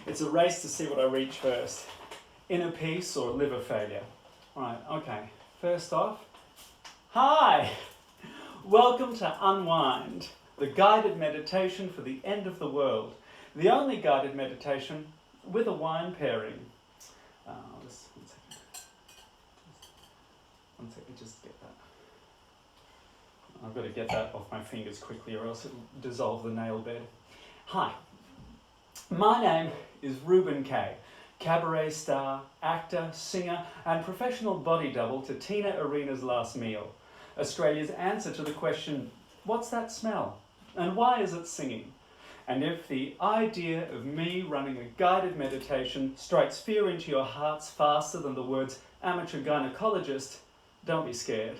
It's a race to see what I reach first. Inner peace or liver failure. Right, okay. First off, hi! Welcome to Unwind, the guided meditation for the end of the world. The only guided meditation with a wine pairing. One second, just get that. I've got to get that off my fingers quickly or else it'll dissolve the nail bed. Hi, my name is Reuben Kaye, cabaret star, actor, singer and professional body double to Tina Arena's Last Meal. Australia's answer to the question, what's that smell? And why is it singing? And if the idea of me running a guided meditation strikes fear into your hearts faster than the words amateur gynecologist, don't be scared.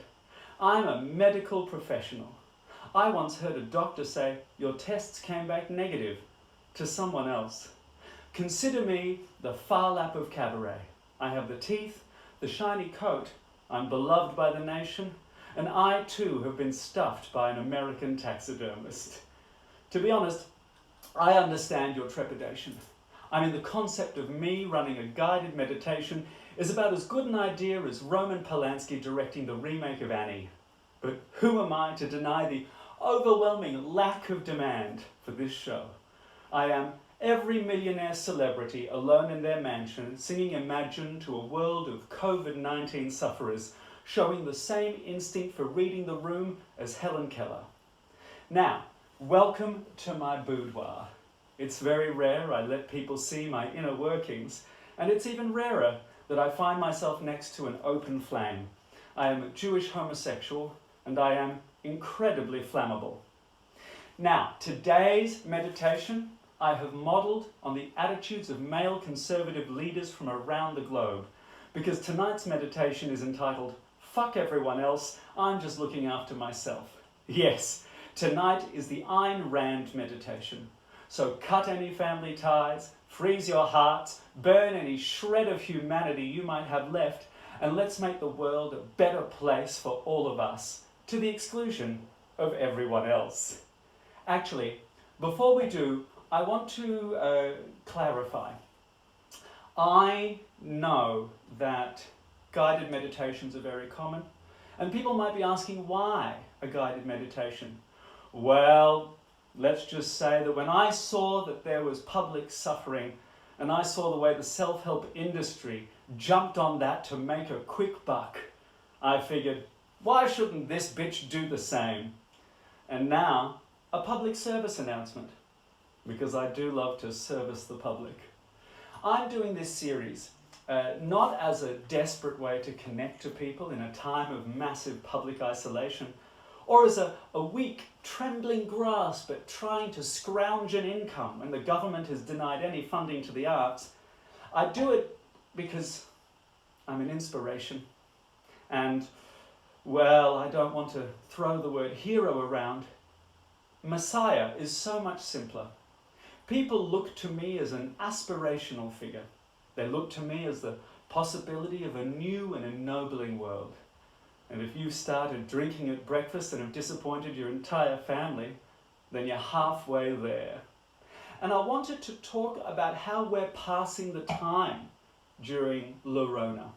I'm a medical professional. I once heard a doctor say, your tests came back negative, to someone else. Consider me the Phar Lap of cabaret. I have the teeth, the shiny coat, I'm beloved by the nation, and I too have been stuffed by an American taxidermist. To be honest, I understand your trepidation. I mean, the concept of me running a guided meditation is about as good an idea as Roman Polanski directing the remake of Annie. But who am I to deny the overwhelming lack of demand for this show? I am every millionaire celebrity alone in their mansion singing Imagine to a world of COVID-19 sufferers, showing the same instinct for reading the room as Helen Keller. Now, welcome to my boudoir. It's very rare I let people see my inner workings, and it's even rarer that I find myself next to an open flame. I am a Jewish homosexual, and I am incredibly flammable. Now, today's meditation I have modelled on the attitudes of male conservative leaders from around the globe, because tonight's meditation is entitled, Fuck Everyone Else, I'm Just Looking After Myself. Yes, tonight is the Ayn Rand meditation. So cut any family ties, freeze your hearts, burn any shred of humanity you might have left, and let's make the world a better place for all of us, to the exclusion of everyone else. Actually, before we do, I want to clarify. I know that guided meditations are very common, and people might be asking why a guided meditation. Well, let's just say that when I saw that there was public suffering and I saw the way the self-help industry jumped on that to make a quick buck, I figured, why shouldn't this bitch do the same? And now, a public service announcement, because I do love to service the public. I'm doing this series not as a desperate way to connect to people in a time of massive public isolation, or as a weak, trembling grasp at trying to scrounge an income when the government has denied any funding to the arts. I do it because I'm an inspiration. And, well, I don't want to throw the word hero around. Messiah is so much simpler. People look to me as an aspirational figure. They look to me as the possibility of a new and ennobling world. And if you've started drinking at breakfast and have disappointed your entire family, then you're halfway there. And I wanted to talk about how we're passing the time during Lorona.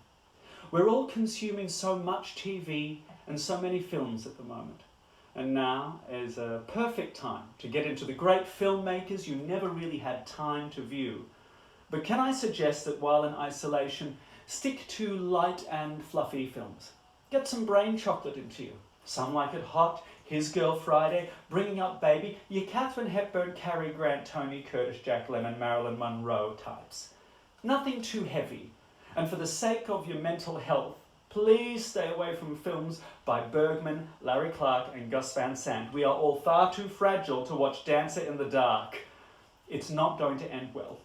We're all consuming so much TV and so many films at the moment. And now is a perfect time to get into the great filmmakers you never really had time to view. But can I suggest that while in isolation, stick to light and fluffy films? Get some brain chocolate into you. Some Like It Hot, His Girl Friday, Bringing Up Baby, your Katharine Hepburn, Cary Grant, Tony Curtis, Jack Lemmon, Marilyn Monroe types. Nothing too heavy. And for the sake of your mental health, please stay away from films by Bergman, Larry Clark and Gus Van Sant. We are all far too fragile to watch Dancer in the Dark. It's not going to end well.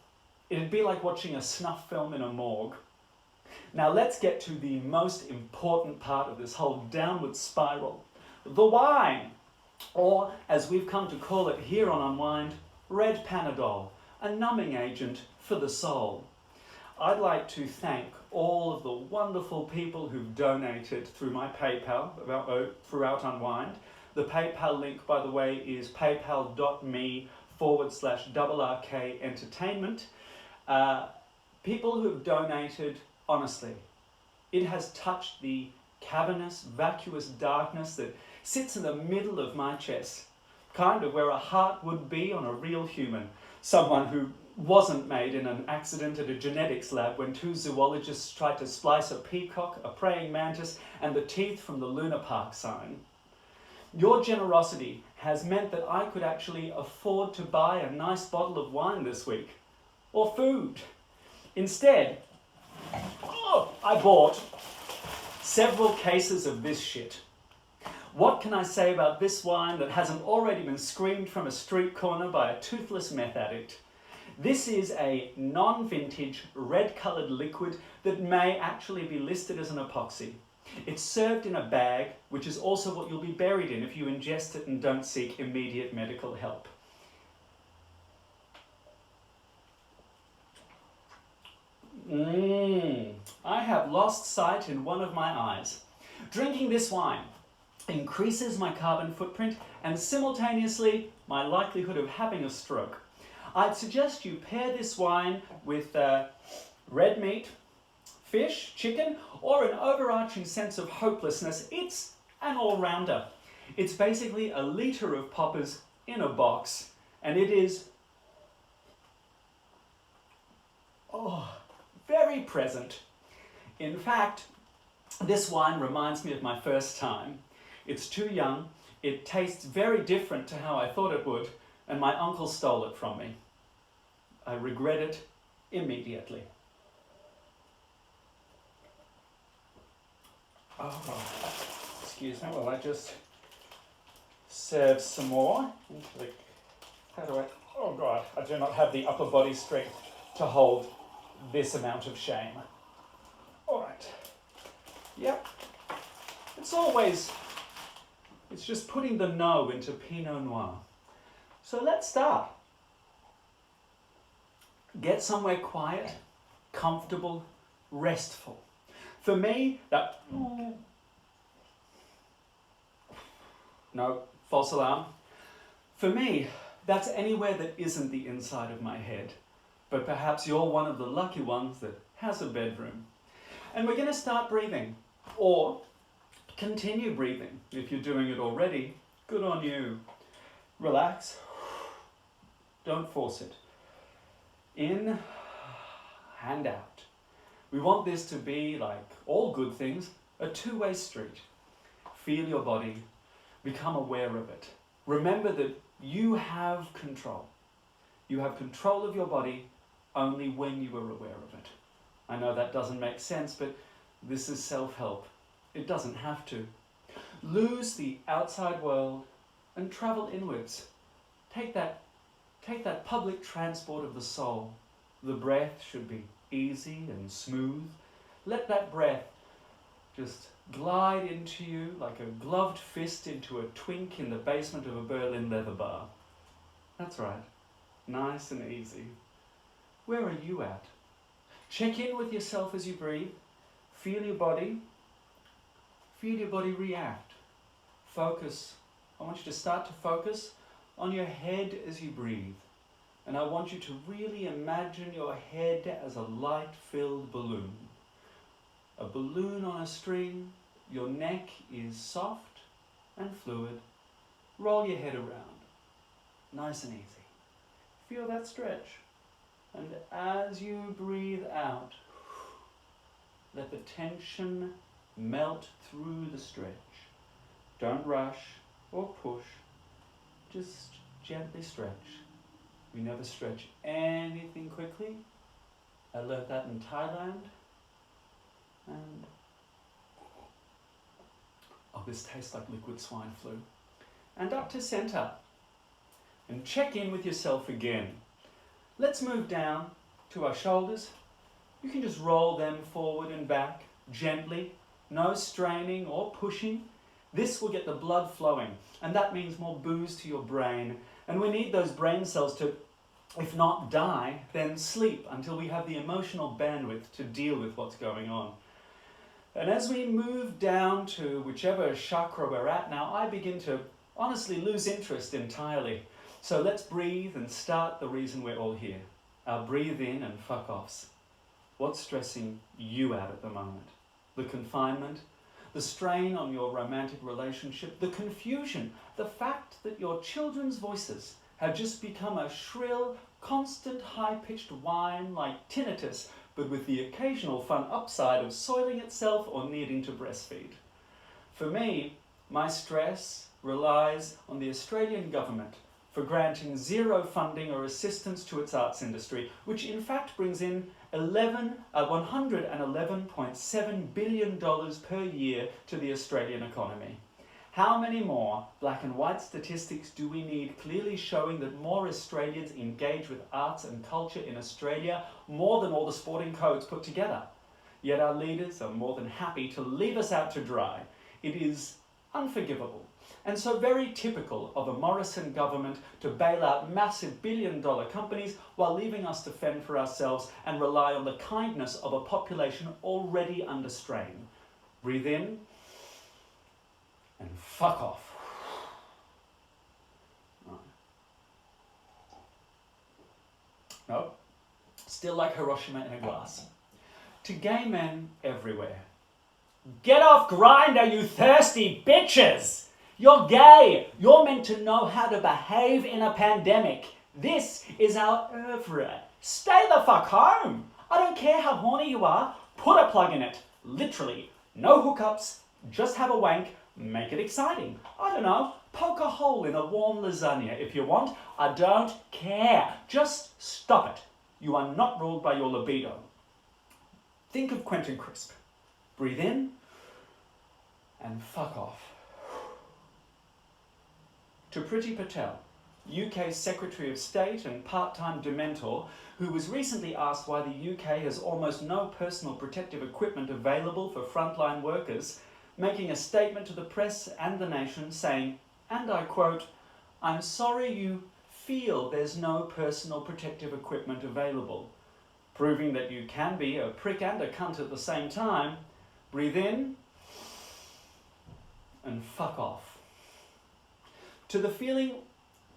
It'd be like watching a snuff film in a morgue. Now let's get to the most important part of this whole downward spiral. The wine, or as we've come to call it here on Unwind, red Panadol, a numbing agent for the soul. I'd like to thank all of the wonderful people who've donated through my PayPal throughout Unwind. The PayPal link, by the way, is paypal.me/RRK Entertainment. People who have donated, honestly, it has touched the cavernous, vacuous darkness that sits in the middle of my chest, kind of where a heart would be on a real human, someone who wasn't made in an accident at a genetics lab when two zoologists tried to splice a peacock, a praying mantis, and the teeth from the Luna Park sign. Your generosity has meant that I could actually afford to buy a nice bottle of wine this week, or food. Instead, I bought several cases of this shit. What can I say about this wine that hasn't already been screamed from a street corner by a toothless meth addict? This is a non-vintage, red-coloured liquid that may actually be listed as an epoxy. It's served in a bag, which is also what you'll be buried in if you ingest it and don't seek immediate medical help. I have lost sight in one of my eyes. Drinking this wine increases my carbon footprint and simultaneously my likelihood of having a stroke. I'd suggest you pair this wine with red meat, fish, chicken, or an overarching sense of hopelessness. It's an all-rounder. It's basically a litre of poppers in a box, and it is very present. In fact, this wine reminds me of my first time. It's too young, it tastes very different to how I thought it would, and my uncle stole it from me. I regret it immediately. Excuse me while I just serve some more. Oh God, I do not have the upper body strength to hold this amount of shame. All right. Yep. It's just putting the no into Pinot Noir. So let's start. Get somewhere quiet, comfortable, restful. For me, no, false alarm. For me, that's anywhere that isn't the inside of my head. But perhaps you're one of the lucky ones that has a bedroom. And we're going to start breathing, or continue breathing. If you're doing it already, good on you. Relax. Don't force it. In and out. We want this to be, like all good things, a two-way street. Feel your body. Become aware of it. Remember that you have control. You have control of your body only when you are aware of it. I know that doesn't make sense, but this is self-help. It doesn't have to. Lose the outside world and travel inwards. Take that public transport of the soul. The breath should be easy and smooth. Let that breath just glide into you like a gloved fist into a twink in the basement of a Berlin leather bar. That's right. Nice and easy. Where are you at? Check in with yourself as you breathe. Feel your body. Feel your body react. Focus. I want you to start to focus on your head as you breathe. And I want you to really imagine your head as a light-filled balloon. A balloon on a string. Your neck is soft and fluid. Roll your head around. Nice and easy. Feel that stretch. And as you breathe out, let the tension melt through the stretch. Don't rush or push. Just gently stretch. We never stretch anything quickly. I learned that in Thailand. And this tastes like liquid swine flu. And up to center. And check in with yourself again. Let's move down to our shoulders. You can just roll them forward and back gently. No straining or pushing. This will get the blood flowing, and that means more booze to your brain. And we need those brain cells to, if not die, then sleep until we have the emotional bandwidth to deal with what's going on. And as we move down to whichever chakra we're at now, I begin to honestly lose interest entirely. So let's breathe and start the reason we're all here. our breathe in and fuck offs. What's stressing you out at the moment? The confinement, the strain on your romantic relationship, the confusion, the fact that your children's voices have just become a shrill, constant, high-pitched whine like tinnitus, but with the occasional fun upside of soiling itself or needing to breastfeed. For me, my stress relies on the Australian government for granting zero funding or assistance to its arts industry, which in fact brings in $111.7 billion per year to the Australian economy. How many more black and white statistics do we need clearly showing that more Australians engage with arts and culture in Australia more than all the sporting codes put together? Yet our leaders are more than happy to leave us out to dry. It is unforgivable, and so very typical of a Morrison government to bail out massive billion-dollar companies while leaving us to fend for ourselves and rely on the kindness of a population already under strain. Breathe in and fuck off. No, still like Hiroshima in a glass. To gay men everywhere. Get off Grindr, you thirsty bitches! You're gay. You're meant to know how to behave in a pandemic. This is our oeuvre. Stay the fuck home. I don't care how horny you are. Put a plug in it. Literally. No hookups. Just have a wank. Make it exciting. I don't know. Poke a hole in a warm lasagna if you want. I don't care. Just stop it. You are not ruled by your libido. Think of Quentin Crisp. Breathe in and fuck off. To Priti Patel, UK Secretary of State and part-time dementor, who was recently asked why the UK has almost no personal protective equipment available for frontline workers, making a statement to the press and the nation saying, and I quote, "I'm sorry you feel there's no personal protective equipment available," proving that you can be a prick and a cunt at the same time. Breathe in and fuck off. To the feeling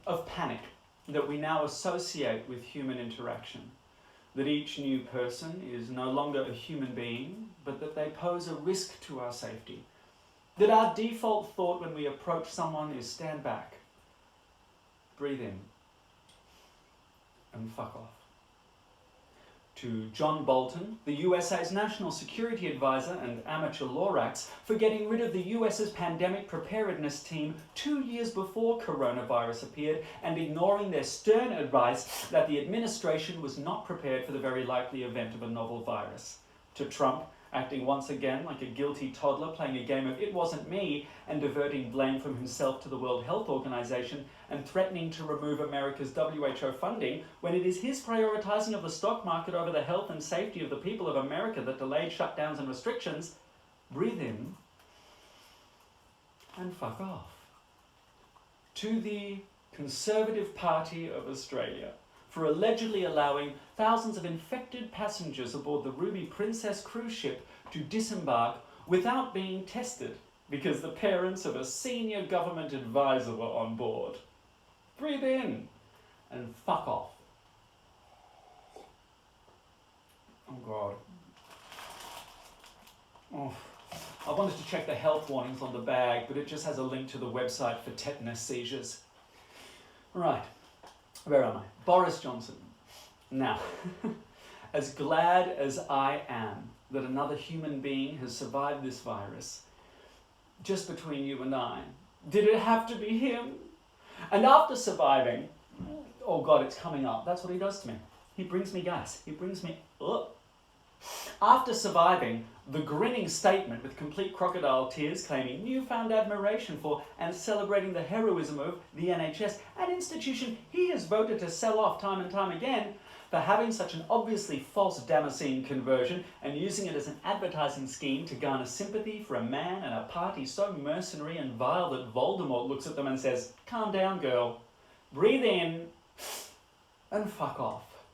of panic that we now associate with human interaction, that each new person is no longer a human being, but that they pose a risk to our safety, that our default thought when we approach someone is stand back, breathe in, and fuck off. To John Bolton, the USA's National Security Advisor and amateur Lorax, for getting rid of the US's pandemic preparedness team 2 years before coronavirus appeared and ignoring their stern advice that the administration was not prepared for the very likely event of a novel virus. To Trump, acting once again like a guilty toddler playing a game of "it wasn't me" and diverting blame from himself to the World Health Organization and threatening to remove America's WHO funding when it is his prioritizing of the stock market over the health and safety of the people of America that delayed shutdowns and restrictions. Breathe in and fuck off. To the Conservative Party of Australia, for allegedly allowing thousands of infected passengers aboard the Ruby Princess cruise ship to disembark without being tested because the parents of a senior government advisor were on board. Breathe in and fuck off. Oh God. Oh. I wanted to check the health warnings on the bag, but it just has a link to the website for tetanus seizures. Right. Where am I? Boris Johnson. Now, as glad as I am that another human being has survived this virus, just between you and I, did it have to be him? And after surviving, oh God, it's coming up. That's what he does to me. He brings me gas. He brings me up. After surviving the grinning statement with complete crocodile tears claiming newfound admiration for and celebrating the heroism of the NHS, an institution he has voted to sell off time and time again, for having such an obviously false Damascene conversion and using it as an advertising scheme to garner sympathy for a man and a party so mercenary and vile that Voldemort looks at them and says, "Calm down, girl. Breathe in and fuck off."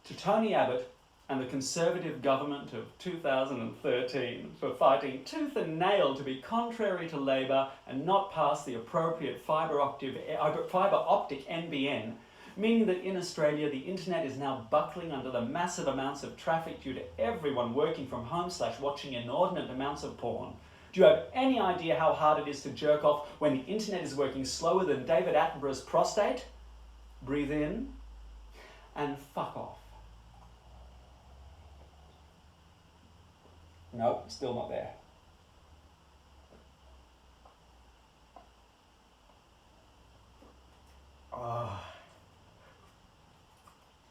To Tony Abbott and the Conservative government of 2013 for fighting tooth and nail to be contrary to Labor and not pass the appropriate fibre optic NBN, meaning that in Australia the internet is now buckling under the massive amounts of traffic due to everyone working from home / watching inordinate amounts of porn. Do you have any idea how hard it is to jerk off when the internet is working slower than David Attenborough's prostate? Breathe in and fuck off. No, still not there.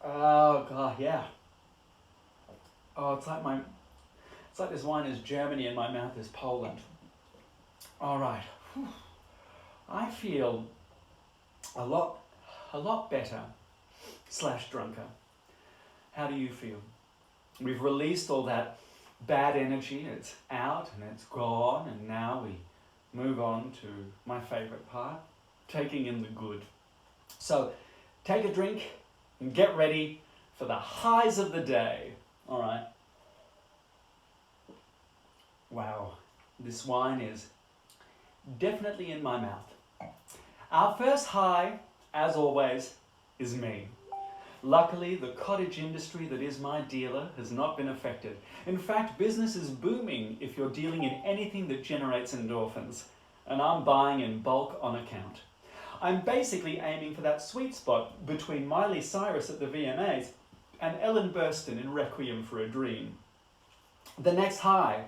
Oh God, yeah. Oh, it's like this wine is Germany and my mouth is Poland. All right. Whew. I feel a lot better / drunker. How do you feel? We've released all that bad energy. It's out and it's gone, and now we move on to my favorite part, taking in the good. So take a drink and get ready for the highs of the day. All right. Wow, this wine is definitely in my mouth. Our first high, as always, is me. Luckily, the cottage industry that is my dealer has not been affected. In fact, business is booming if you're dealing in anything that generates endorphins, and I'm buying in bulk on account. I'm basically aiming for that sweet spot between Miley Cyrus at the VMAs and Ellen Burstyn in Requiem for a Dream. The next high.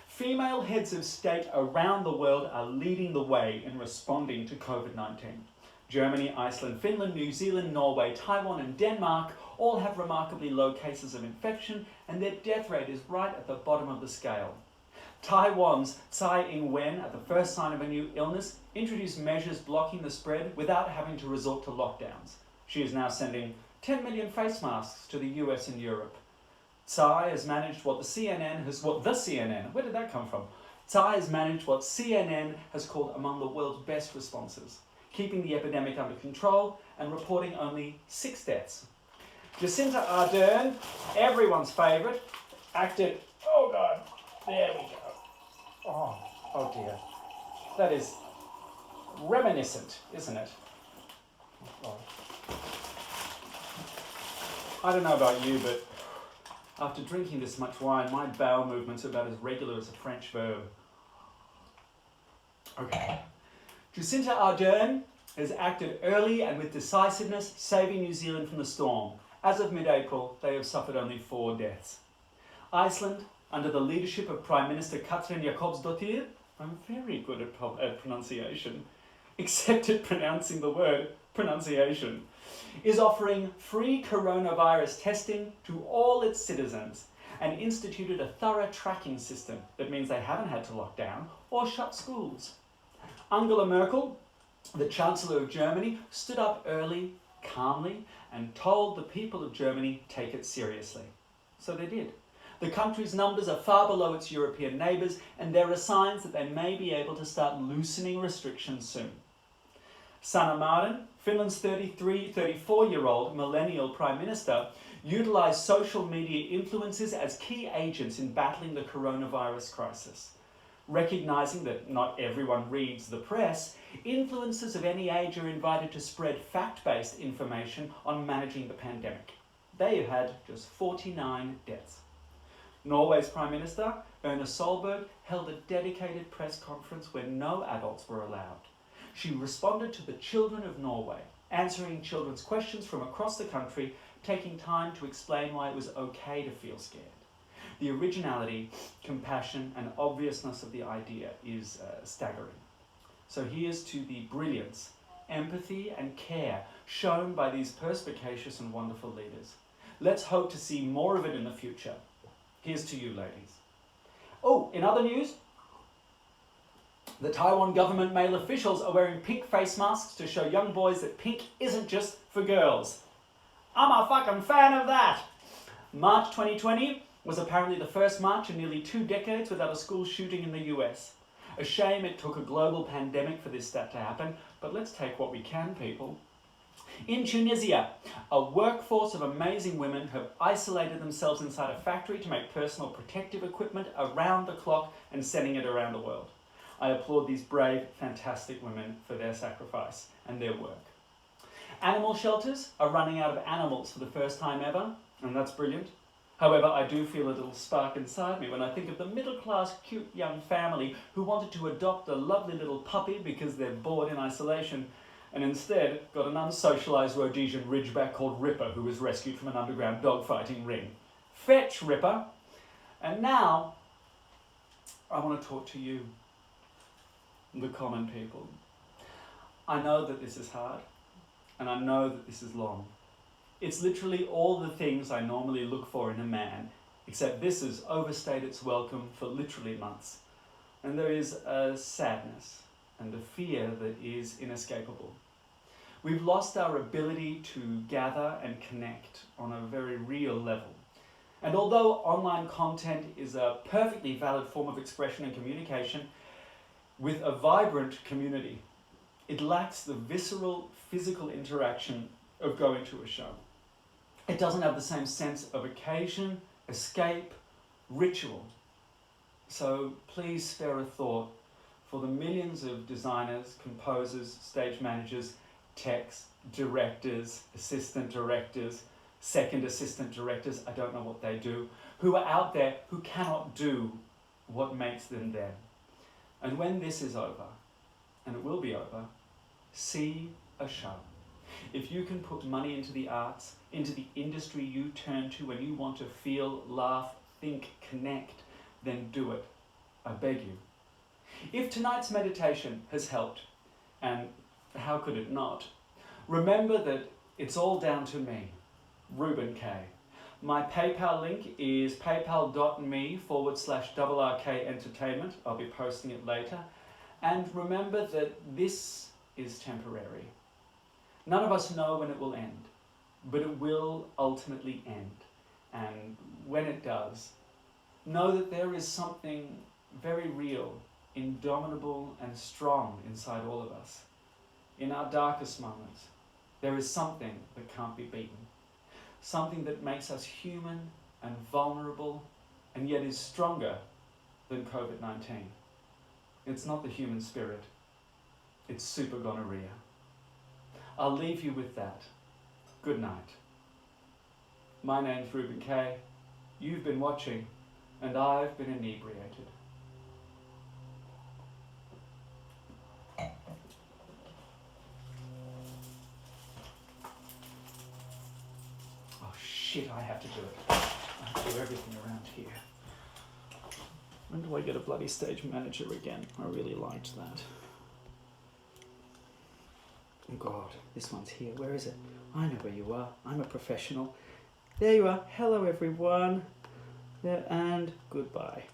Female heads of state around the world are leading the way in responding to COVID-19. Germany, Iceland, Finland, New Zealand, Norway, Taiwan and Denmark all have remarkably low cases of infection, and their death rate is right at the bottom of the scale. Taiwan's Tsai Ing-wen, at the first sign of a new illness, introduced measures blocking the spread without having to resort to lockdowns. She is now sending 10 million face masks to the US and Europe. Tsai has managed what where did that come from? Tsai has managed what CNN has called among the world's best responses, keeping the epidemic under control and reporting only 6 deaths. Jacinda Ardern, everyone's favourite, acted, oh God, there we go. Oh dear. That is reminiscent, isn't it? Oh. I don't know about you, but after drinking this much wine, my bowel movements are about as regular as a French verb. Okay. Jacinda Ardern has acted early and with decisiveness, saving New Zealand from the storm. As of mid-April, they have suffered only 4 deaths. Iceland, under the leadership of Prime Minister Katrin Jakobsdottir, I'm very good at pronunciation, except at pronouncing the word pronunciation, is offering free coronavirus testing to all its citizens and instituted a thorough tracking system that means they haven't had to lock down or shut schools. Angela Merkel, the Chancellor of Germany, stood up early, calmly, and told the people of Germany take it seriously. So they did. The country's numbers are far below its European neighbours, and there are signs that they may be able to start loosening restrictions soon. Sanna Marin, Finland's 34-year-old millennial Prime Minister, utilised social media influencers as key agents in battling the coronavirus crisis. Recognising that not everyone reads the press, influencers of any age are invited to spread fact-based information on managing the pandemic. They have had just 49 deaths. Norway's Prime Minister, Erna Solberg, held a dedicated press conference where no adults were allowed. She responded to the children of Norway, answering children's questions from across the country, taking time to explain why it was okay to feel scared. The originality, compassion, and obviousness of the idea is staggering. So here's to the brilliance, empathy, and care shown by these perspicacious and wonderful leaders. Let's hope to see more of it in the future. Here's to you, ladies. Oh, in other news, the Taiwan government male officials are wearing pink face masks to show young boys that pink isn't just for girls. I'm a fucking fan of that. March 2020 was apparently the first March in nearly 2 decades without a school shooting in the US. A shame it took a global pandemic for this stat to happen, but let's take what we can, people. In Tunisia, a workforce of amazing women have isolated themselves inside a factory to make personal protective equipment around the clock and sending it around the world. I applaud these brave, fantastic women for their sacrifice and their work. Animal shelters are running out of animals for the first time ever, and that's brilliant. However, I do feel a little spark inside me when I think of the middle-class, cute young family who wanted to adopt a lovely little puppy because they're bored in isolation, and instead got an unsocialised Rhodesian ridgeback called Ripper who was rescued from an underground dogfighting ring. Fetch, Ripper! And now, I want to talk to you, the common people. I know that this is hard, and I know that this is long. It's literally all the things I normally look for in a man, except this has overstayed its welcome for literally months. And there is a sadness and a fear that is inescapable. We've lost our ability to gather and connect on a very real level. And although online content is a perfectly valid form of expression and communication, with a vibrant community, it lacks the visceral, physical interaction of going to a show. It doesn't have the same sense of occasion, escape, ritual. So please spare a thought for the millions of designers, composers, stage managers, techs, directors, assistant directors, second assistant directors, I don't know what they do, who are out there who cannot do what makes them them. And when this is over, and it will be over, see a show. If you can put money into the arts, into the industry you turn to when you want to feel, laugh, think, connect, then do it. I beg you. If tonight's meditation has helped, and how could it not, remember that it's all down to me, Reuben Kaye. My PayPal link is paypal.me/RRK Entertainment. I'll be posting it later. And remember that this is temporary. None of us know when it will end, but it will ultimately end. And when it does, know that there is something very real, indomitable and strong inside all of us. In our darkest moments, there is something that can't be beaten. Something that makes us human and vulnerable and yet is stronger than COVID-19. It's not the human spirit, it's super gonorrhea. I'll leave you with that. Good night. My name's Reuben Kaye. You've been watching, and I've been inebriated. Oh shit, I have to do it. I have to do everything around here. When do I get a bloody stage manager again? I really liked that. Oh God, this one's here. Where is it? I know where you are. I'm a professional. There you are. Hello everyone. There and goodbye.